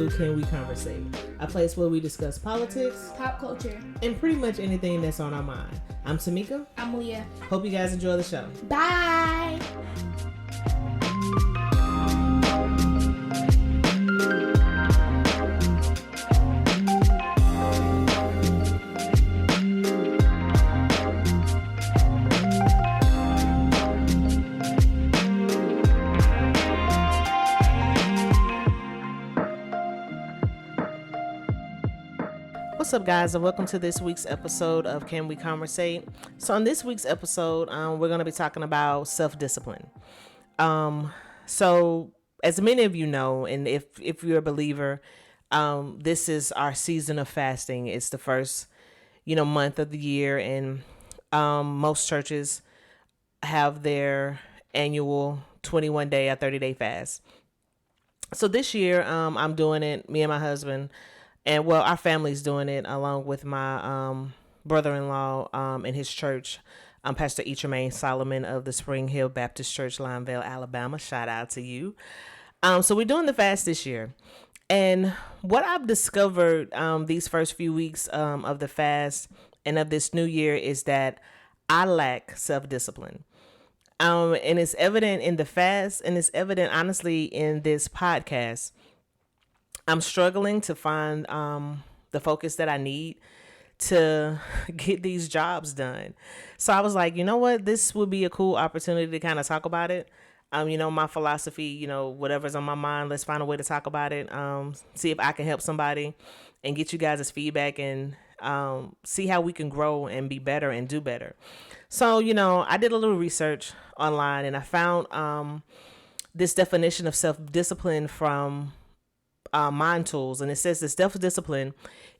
to Can We Conversate, a place where we discuss politics, pop culture, and pretty much anything that's on our mind. I'm Tamika. I'm Leah. Hope you guys enjoy the show. Bye. What's up, guys, and welcome to this week's episode of Can We Conversate. So on this week's episode, we're going to be talking about self-discipline. So as many of you know, and if you're a believer, this is our season of fasting. It's the first, month of the year, and most churches have their annual 21-day or 30-day fast. So this year, I'm doing it, me and my husband. And our family's doing it along with my brother-in-law in his church, Pastor E. Tremaine Solomon of the Spring Hill Baptist Church, Lineville, Alabama. Shout out to you. So we're doing the fast this year. And what I've discovered these first few weeks of the fast and of this new year is that I lack self-discipline. And it's evident in the fast, and it's evident, honestly, in this podcast. I'm struggling to find the focus that I need to get these jobs done. So I was like, you know what? This would be a cool opportunity to kind of talk about it. My philosophy, whatever's on my mind, let's find a way to talk about it. See if I can help somebody and get you guys' feedback and see how we can grow and be better and do better. So, I did a little research online, and I found this definition of self-discipline from Mind Tools, and it says that self-discipline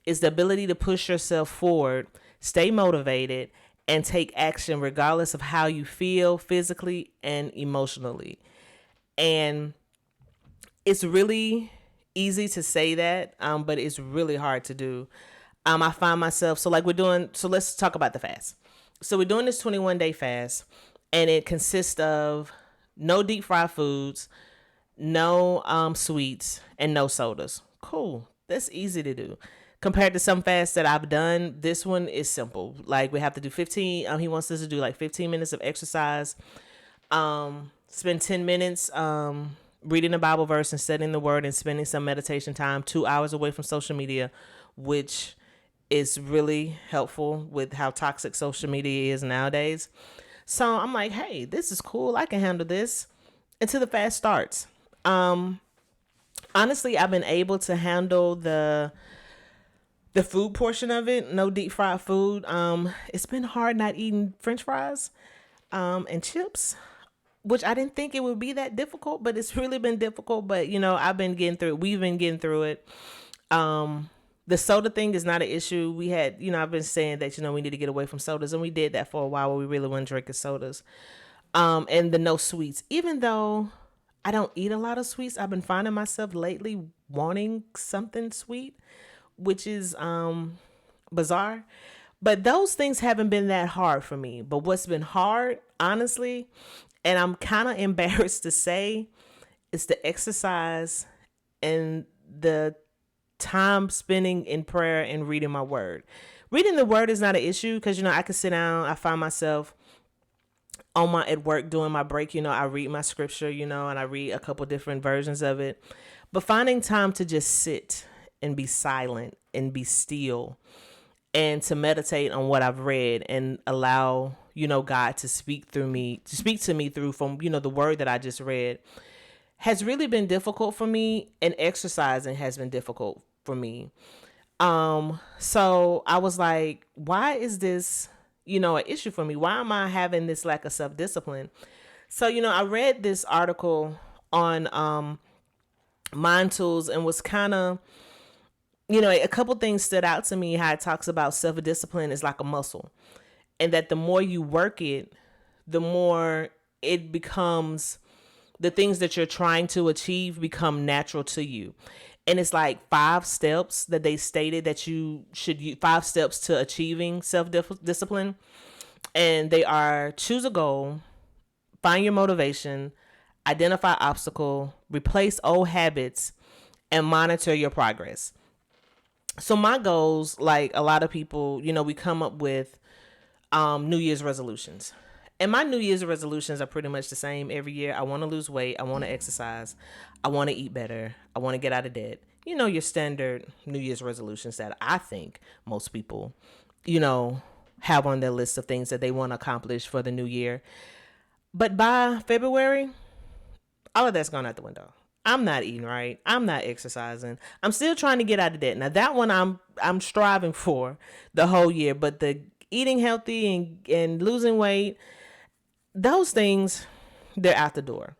is the ability to push yourself forward, stay motivated, and take action regardless of how you feel physically and emotionally. And it's really easy to say that, but it's really hard to do. I find myself, so let's talk about the fast. So we're doing this 21-day fast, and it consists of no deep fried foods, no sweets, and no sodas. Cool. That's easy to do. Compared to some fasts that I've done, this one is simple. Like, we have to do 15. He wants us to do like 15 minutes of exercise. Spend 10 minutes reading a Bible verse and studying the word and spending some meditation time, 2 hours away from social media, which is really helpful with how toxic social media is nowadays. So I'm like, hey, this is cool. I can handle this until the fast starts. Honestly, I've been able to handle the food portion of it. No deep fried food. It's been hard not eating French fries, and chips, which I didn't think it would be that difficult, but it's really been difficult. But, I've been getting through it. We've been getting through it. The soda thing is not an issue. We had, I've been saying that, we need to get away from sodas, and we did that for a while where we really weren't drinking sodas. And the no sweets, even though I don't eat a lot of sweets, I've been finding myself lately wanting something sweet, which is bizarre. But those things haven't been that hard for me. But what's been hard, honestly, and I'm kind of embarrassed to say, is the exercise and the time spending in prayer and reading my word. Reading the word is not an issue because, I can sit down. I find myself at work doing my break, I read my scripture, and I read a couple different versions of it. But finding time to just sit and be silent and be still and to meditate on what I've read and allow, God to speak to me through from, the word that I just read has really been difficult for me, and exercising has been difficult for me. So I was like, why is this an issue for me? Why am I having this lack of self-discipline? So, I read this article on Mind Tools and was kind of, a couple things stood out to me. How it talks about self-discipline is like a muscle, and that the more you work it, the more it becomes, the things that you're trying to achieve become natural to you. And it's like 5 steps that they stated that you should use, 5 steps to achieving self-discipline. And they are: choose a goal, find your motivation, identify obstacle, replace old habits, and monitor your progress. So my goals, like a lot of people, we come up with New Year's resolutions. And my New Year's resolutions are pretty much the same every year. I want to lose weight. I want to exercise. I want to eat better. I want to get out of debt. Your standard New Year's resolutions that I think most people, have on their list of things that they want to accomplish for the new year. But by February, all of that's gone out the window. I'm not eating right. I'm not exercising. I'm still trying to get out of debt. Now that one I'm striving for the whole year, but the eating healthy and losing weight, those things, they're out the door.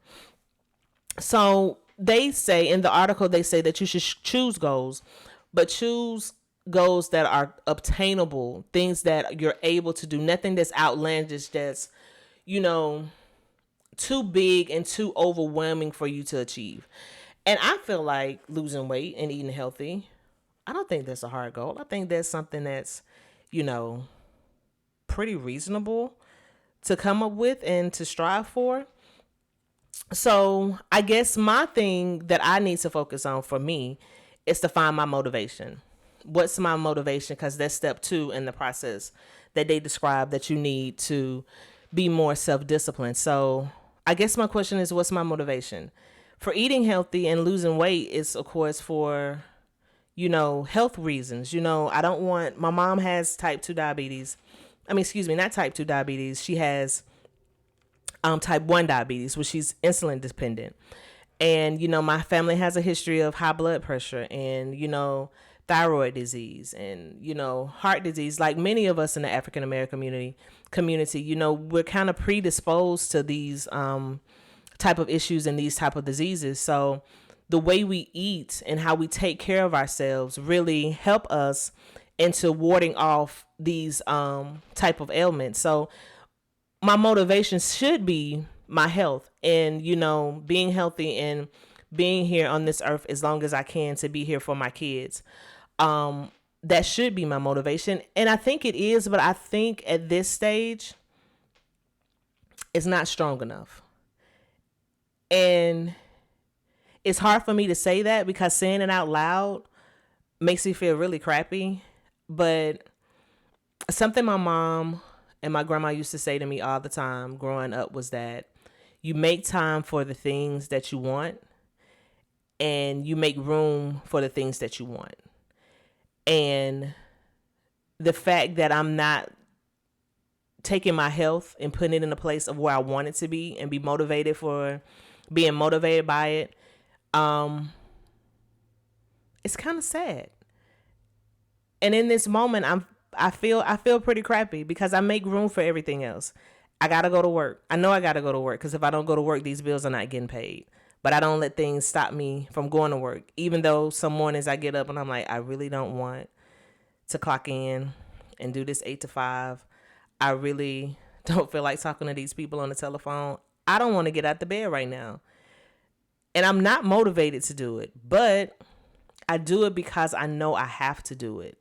So they say in the article, they say that you should choose goals, but choose goals that are obtainable, things that you're able to do, nothing that's outlandish, that's, too big and too overwhelming for you to achieve. And I feel like losing weight and eating healthy, I don't think that's a hard goal. I think that's something that's, pretty reasonable to come up with and to strive for. So I guess my thing that I need to focus on for me is to find my motivation. What's my motivation? Because that's step 2 in the process that they describe that you need to be more self-disciplined. So I guess my question is, what's my motivation? For eating healthy and losing weight is, of course, for, health reasons. I don't want, my mom has type 2 diabetes. Not type 2 diabetes. She has type 1 diabetes, which she's insulin dependent. And, my family has a history of high blood pressure and, thyroid disease and, heart disease. Like many of us in the African American community, we're kind of predisposed to these type of issues and these type of diseases. So the way we eat and how we take care of ourselves really help us into warding off these type of ailments. So my motivation should be my health and, being healthy and being here on this earth as long as I can to be here for my kids. That should be my motivation. And I think it is, but I think at this stage, it's not strong enough. And it's hard for me to say that because saying it out loud makes me feel really crappy. But something my mom and my grandma used to say to me all the time growing up was that you make time for the things that you want and you make room for the things that you want. And the fact that I'm not taking my health and putting it in a place of where I want it to be and being motivated by it, it's kind of sad. And in this moment, I feel pretty crappy because I make room for everything else. I gotta go to work. I know I gotta go to work because if I don't go to work, these bills are not getting paid. But I don't let things stop me from going to work. Even though some mornings I get up and I'm like, I really don't want to clock in and do this 8 to 5. I really don't feel like talking to these people on the telephone. I don't want to get out the bed right now. And I'm not motivated to do it, but I do it because I know I have to do it.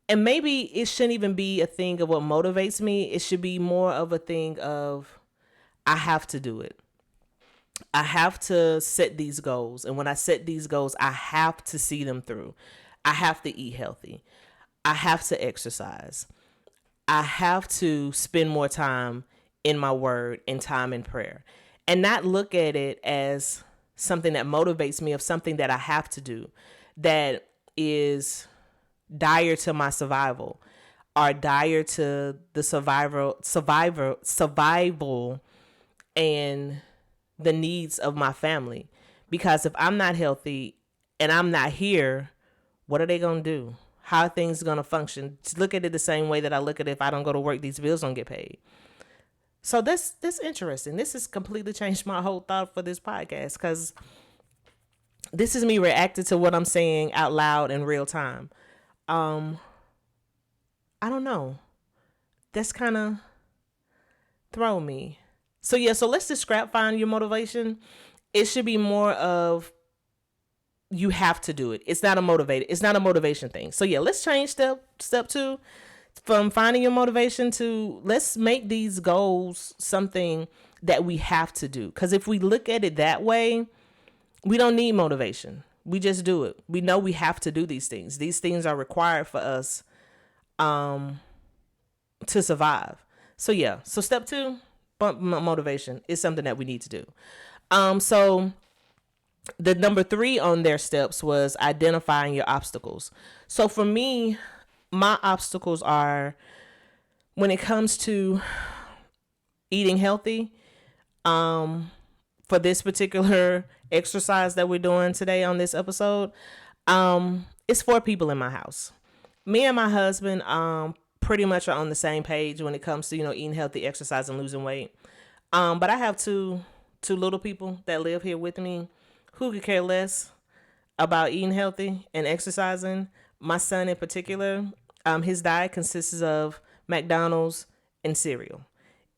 And maybe it shouldn't even be a thing of what motivates me. It should be more of a thing of I have to do it. I have to set these goals. And when I set these goals, I have to see them through. I have to eat healthy. I have to exercise. I have to spend more time in my word and time in prayer and not look at it as something that motivates me, of something that I have to do that is dire to my survival or dire to the survival and the needs of my family. Because if I'm not healthy and I'm not here, what are they going to do? How are things going to function? Just look at it the same way that I look at it. If I don't go to work, these bills don't get paid. So that's interesting. This has completely changed my whole thought for this podcast because this is me reacting to what I'm saying out loud in real time. I don't know. That's kind of thrown me. So let's just scrap find your motivation. It should be more of you have to do it. It's not a motivation thing. So let's change step 2 from finding your motivation to let's make these goals something that we have to do. Because if we look at it that way, we don't need motivation. We just do it. We know we have to do these things. These things are required for us to survive. So yeah. So step 2, motivation is something that we need to do. So the number 3 on their steps was identifying your obstacles. So for me, my obstacles are when it comes to eating healthy. For this particular exercise that we're doing today on this episode, it's 4 people in my house. Me and my husband pretty much are on the same page when it comes to eating healthy, exercise, and losing weight. But I have two little people that live here with me who could care less about eating healthy and exercising. My son in particular, his diet consists of McDonald's and cereal.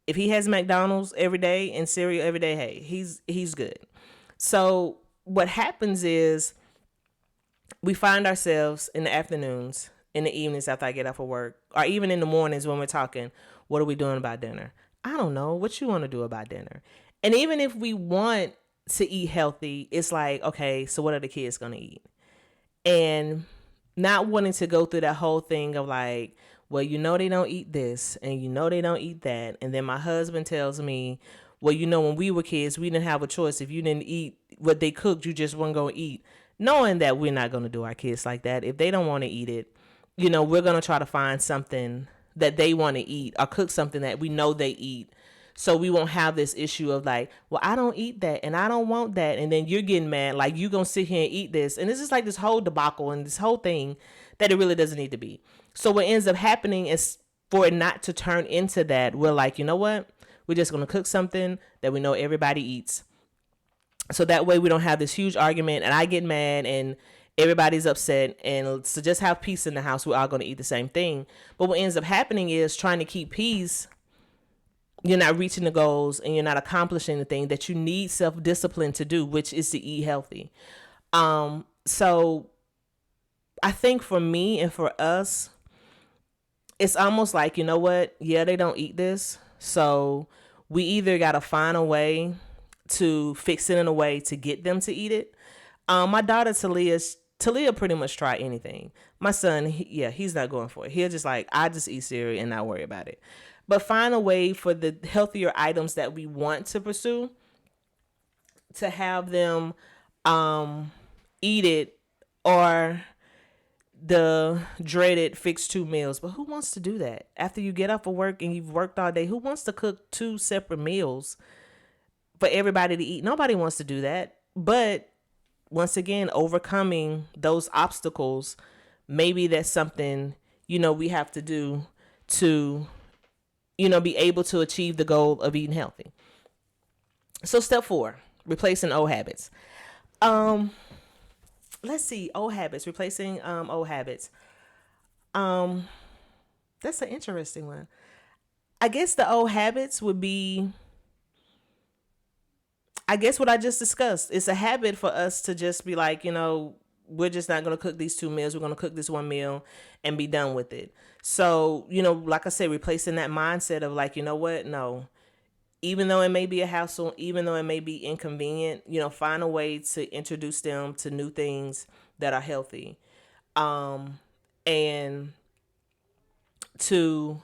If he has McDonald's every day and cereal every day, hey, he's good. So what happens is we find ourselves in the afternoons, in the evenings after I get off of work, or even in the mornings when we're talking, what are we doing about dinner? I don't know. What you want to do about dinner? And even if we want to eat healthy, it's like, okay, so what are the kids going to eat? And not wanting to go through that whole thing of like, well, they don't eat this and they don't eat that. And then my husband tells me, well, when we were kids, we didn't have a choice. If you didn't eat what they cooked, you just weren't going to eat. Knowing that we're not going to do our kids like that. If they don't want to eat it, we're going to try to find something that they want to eat or cook something that we know they eat. So we won't have this issue of like, well, I don't eat that and I don't want that. And then you're getting mad, like you're going to sit here and eat this. And it's just like this whole debacle and this whole thing that it really doesn't need to be. So what ends up happening is for it not to turn into that, we're like, you know what? We're just going to cook something that we know everybody eats. So that way we don't have this huge argument and I get mad and everybody's upset. And to just have peace in the house, we're all going to eat the same thing. But what ends up happening is trying to keep peace. You're not reaching the goals and you're not accomplishing the thing that you need self-discipline to do, which is to eat healthy. So I think for me and for us, it's almost like, you know what? Yeah, they don't eat this. So we either got to find a way to fix it in a way to get them to eat it. My daughter, Talia pretty much try anything. My son, he's not going for it. He'll just like, I just eat cereal and not worry about it. But find a way for the healthier items that we want to pursue to have them eat it, or the dreaded fixed 2 meals. But who wants to do that? After you get off of work and you've worked all day, who wants to cook 2 separate meals for everybody to eat? Nobody wants to do that. But once again, overcoming those obstacles, maybe that's something, we have to do to, be able to achieve the goal of eating healthy. So step 4, replacing old habits. Let's see, old habits, replacing old habits. That's an interesting one. I guess the old habits would be, I guess what I just discussed. It's a habit for us to just be like, we're just not going to cook these 2 meals. We're going to cook this 1 meal and be done with it. So, like I said, replacing that mindset of like, you know what? No, even though it may be a hassle, even though it may be inconvenient, find a way to introduce them to new things that are healthy. And to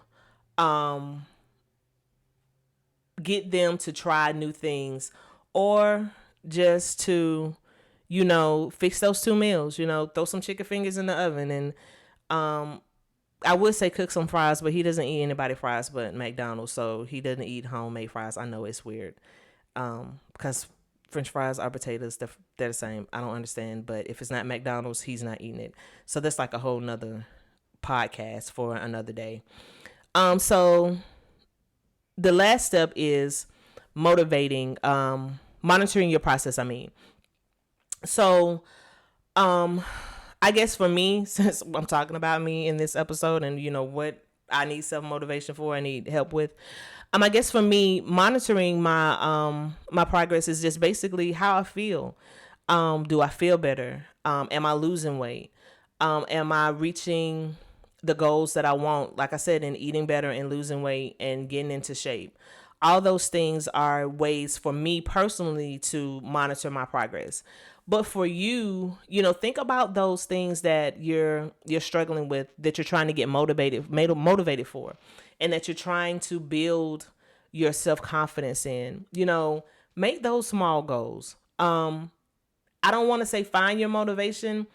get them to try new things, or just to, fix those 2 meals, throw some chicken fingers in the oven. And I would say cook some fries, but he doesn't eat anybody fries but McDonald's, so he doesn't eat homemade fries. I know it's weird, because French fries are potatoes. They're the same. I don't understand, but if it's not McDonald's, he's not eating it. So that's like a whole nother podcast for another day. So the last step is monitoring your process. So, I guess for me, since I'm talking about me in this episode and what I need self-motivation for, I need help with, I guess for me, monitoring my my progress is just basically how I feel. Do I feel better? Am I losing weight? Am I reaching the goals that I want? Like I said, in eating better and losing weight and getting into shape. All those things are ways for me personally to monitor my progress. But for you, think about those things that you're struggling with, that you're trying to get motivated for, and that you're trying to build your self-confidence in. Make those small goals. I don't want to say find your motivation.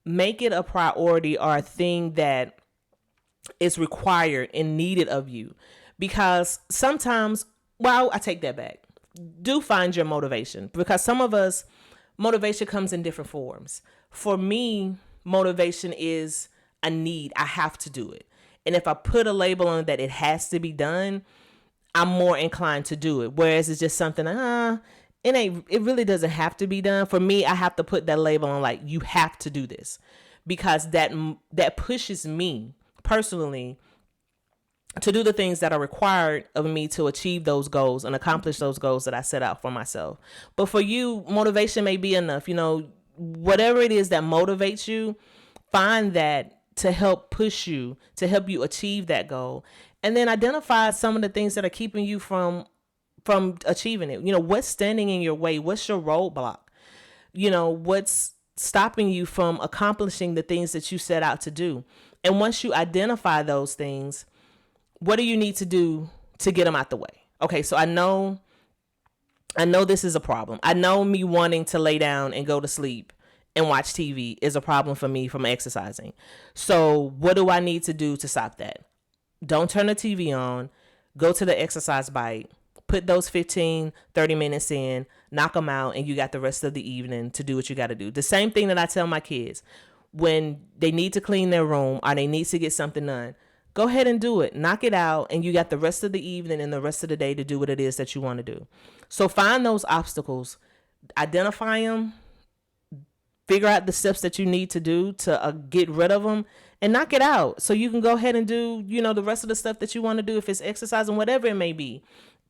Make it a priority or a thing that is required and needed of you. Because sometimes, well, I take that back. Do find your motivation, because some of us, motivation comes in different forms. For me, motivation is a need. I have to do it. And if I put a label on it that it has to be done, I'm more inclined to do it. Whereas it's just something, it really doesn't have to be done. For me, I have to put that label on, like, you have to do this, because that pushes me personally to do the things that are required of me to achieve those goals and accomplish those goals that I set out for myself. But for you, motivation may be enough. Whatever it is that motivates you, find that to help push you, to help you achieve that goal. And then identify some of the things that are keeping you from achieving it. What's standing in your way? What's your roadblock? What's stopping you from accomplishing the things that you set out to do? And once you identify those things, what do you need to do to get them out the way? Okay, so I know this is a problem. I know me wanting to lay down and go to sleep and watch TV is a problem for me from exercising. So what do I need to do to stop that? Don't turn the TV on. Go to the exercise bike. Put those 15, 30 minutes in, knock them out, and you got the rest of the evening to do what you got to do. The same thing that I tell my kids when they need to clean their room or they need to get something done. Go ahead and do it. Knock it out, and you got the rest of the evening and the rest of the day to do what it is that you want to do. So find those obstacles, identify them, figure out the steps that you need to do to get rid of them, and knock it out so you can go ahead and do, the rest of the stuff that you want to do, if it's exercising, whatever it may be.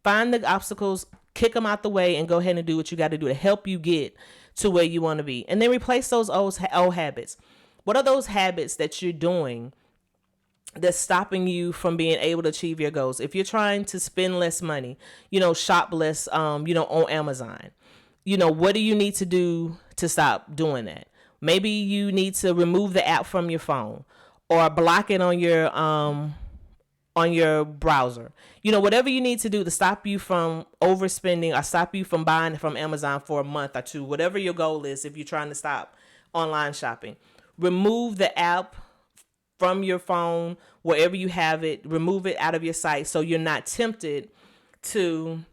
Find the obstacles, kick them out the way, and go ahead and do what you got to do to help you get to where you want to be. And then replace those old habits. What are those habits that you're doing that's stopping you from being able to achieve your goals? If you're trying to spend less money, shop less, on Amazon, what do you need to do to stop doing that? Maybe you need to remove the app from your phone or block it on your browser. Whatever you need to do to stop you from overspending or stop you from buying from Amazon for a month or two, whatever your goal is. If you're trying to stop online shopping, remove the app from your phone, wherever you have it, remove it out of your site so you're not tempted to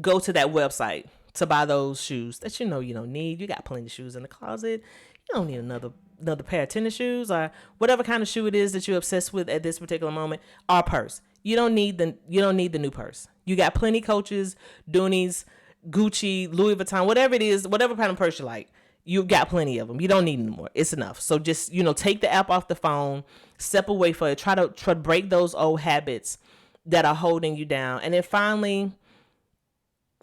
go to that website to buy those shoes that you don't need. You got plenty of shoes in the closet. You don't need another pair of tennis shoes or whatever kind of shoe it is that you're obsessed with at this particular moment, or purse. You don't need the new purse. You got plenty Coaches, Doonies, Gucci, Louis Vuitton, whatever it is, whatever kind of purse you like. You got plenty of them. You don't need any more. It's enough. So just, take the app off the phone, step away from it, try to break those old habits that are holding you down. And then finally,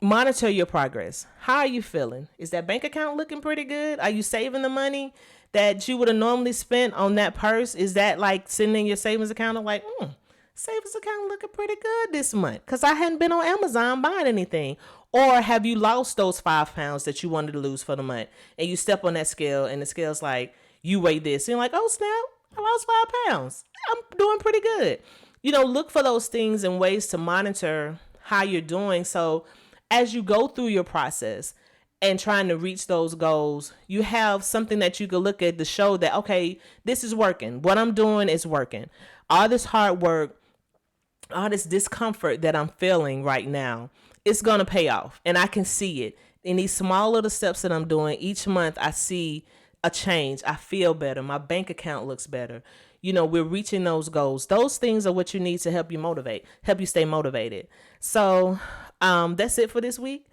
monitor your progress. How are you feeling? Is that bank account looking pretty good? Are you saving the money that you would have normally spent on that purse? Is that like sitting in your savings account and like, savings account looking pretty good this month because I hadn't been on Amazon buying anything? Or have you lost those 5 pounds that you wanted to lose for the month, and you step on that scale and the scale's like, you weigh this, and you're like, oh snap, I lost 5 pounds. I'm doing pretty good. Look for those things and ways to monitor how you're doing. So as you go through your process and trying to reach those goals, you have something that you can look at to show that, okay, this is working. What I'm doing is working. All this hard work, all this discomfort that I'm feeling right now, it's going to pay off. And I can see it in these small little steps that I'm doing. Each month I see a change. I feel better. My bank account looks better. We're reaching those goals. Those things are what you need to help you stay motivated. So that's it for this week.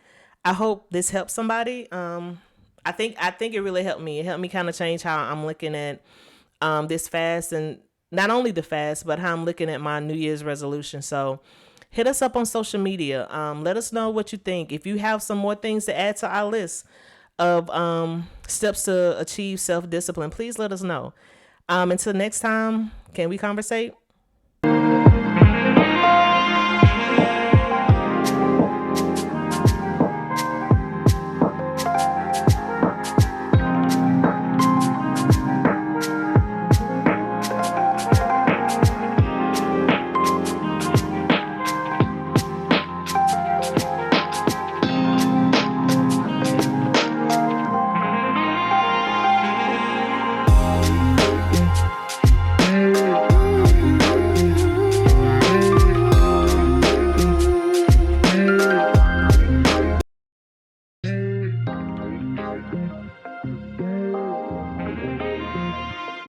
I hope this helps somebody. I think it really helped me. It helped me kind of change how I'm looking at this fast, and not only the fast, but how I'm looking at my New Year's resolution. So hit us up on social media. Let us know what you think. If you have some more things to add to our list of steps to achieve self-discipline, please let us know. Until next time, can we conversate?